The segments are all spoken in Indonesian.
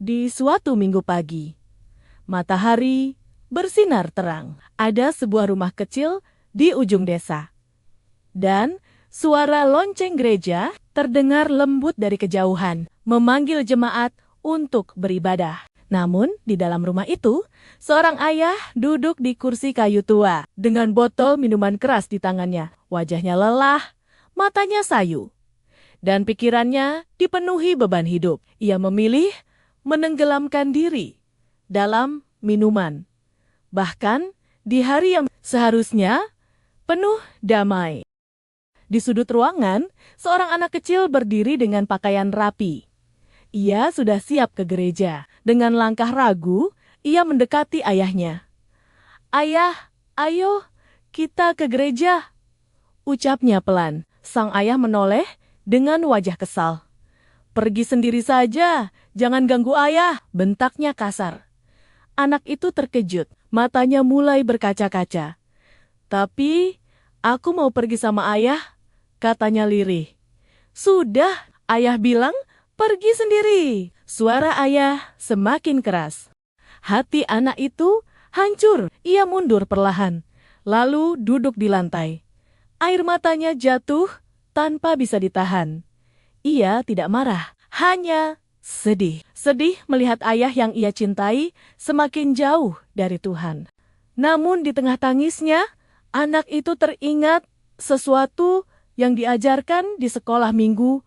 Di suatu minggu pagi, matahari bersinar terang. Ada sebuah rumah kecil di ujung desa. Dan suara lonceng gereja terdengar lembut dari kejauhan, memanggil jemaat untuk beribadah. Namun, di dalam rumah itu, seorang ayah duduk di kursi kayu tua dengan botol minuman keras di tangannya. Wajahnya lelah, matanya sayu, dan pikirannya dipenuhi beban hidup. Ia memilih menenggelamkan diri dalam minuman. Bahkan di hari yang seharusnya penuh damai. Di sudut ruangan, seorang anak kecil berdiri dengan pakaian rapi. Ia sudah siap ke gereja. Dengan langkah ragu, ia mendekati ayahnya. "Ayah, ayo kita ke gereja," ucapnya pelan. Sang ayah menoleh dengan wajah kesal. "Pergi sendiri saja, jangan ganggu ayah," bentaknya kasar. Anak itu terkejut, matanya mulai berkaca-kaca. "Tapi aku mau pergi sama ayah," katanya lirih. "Sudah," ayah bilang, "pergi sendiri." Suara ayah semakin keras. Hati anak itu hancur. Ia mundur perlahan, lalu duduk di lantai. Air matanya jatuh tanpa bisa ditahan. Ia tidak marah, hanya sedih. Sedih melihat ayah yang ia cintai semakin jauh dari Tuhan. Namun di tengah tangisnya, anak itu teringat sesuatu yang diajarkan di sekolah minggu.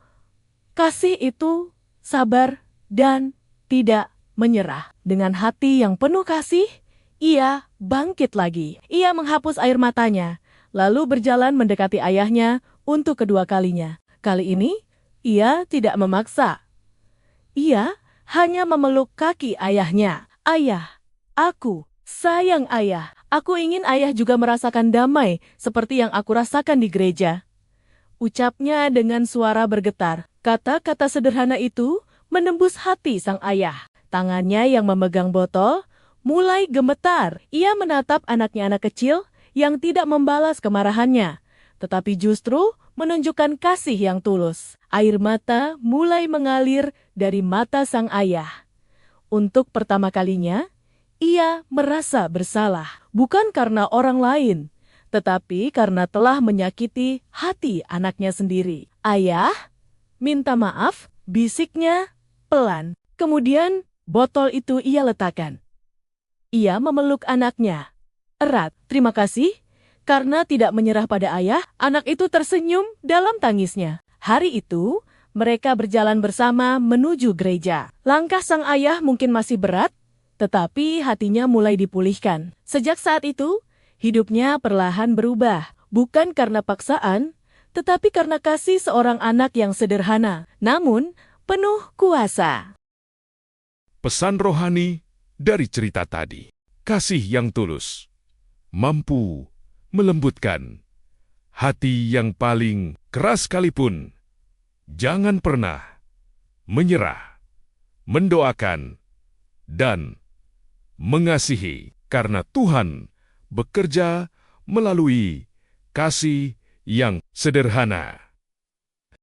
Kasih itu sabar dan tidak menyerah. Dengan hati yang penuh kasih, ia bangkit lagi. Ia menghapus air matanya, lalu berjalan mendekati ayahnya untuk kedua kalinya. Kali ini, ia tidak memaksa. Ia hanya memeluk kaki ayahnya. "Ayah, aku sayang ayah. Aku ingin ayah juga merasakan damai seperti yang aku rasakan di gereja," ucapnya dengan suara bergetar. Kata-kata sederhana itu menembus hati sang ayah. Tangannya yang memegang botol mulai gemetar. Ia menatap anaknya, anak kecil yang tidak membalas kemarahannya, tetapi justru menunjukkan kasih yang tulus. Air mata mulai mengalir dari mata sang ayah. Untuk pertama kalinya, ia merasa bersalah, bukan karena orang lain, tetapi karena telah menyakiti hati anaknya sendiri. "Ayah, minta maaf," bisiknya pelan. Kemudian botol itu ia letakkan. Ia memeluk anaknya erat. "Terima kasih karena tidak menyerah pada ayah." Anak itu tersenyum dalam tangisnya. Hari itu, mereka berjalan bersama menuju gereja. Langkah sang ayah mungkin masih berat, tetapi hatinya mulai dipulihkan. Sejak saat itu, hidupnya perlahan berubah. Bukan karena paksaan, tetapi karena kasih seorang anak yang sederhana, namun penuh kuasa. Pesan rohani dari cerita tadi. Kasih yang tulus mampu melembutkan hati yang paling keras sekalipun. Jangan pernah menyerah, mendoakan, dan mengasihi, karena Tuhan bekerja melalui kasih yang sederhana.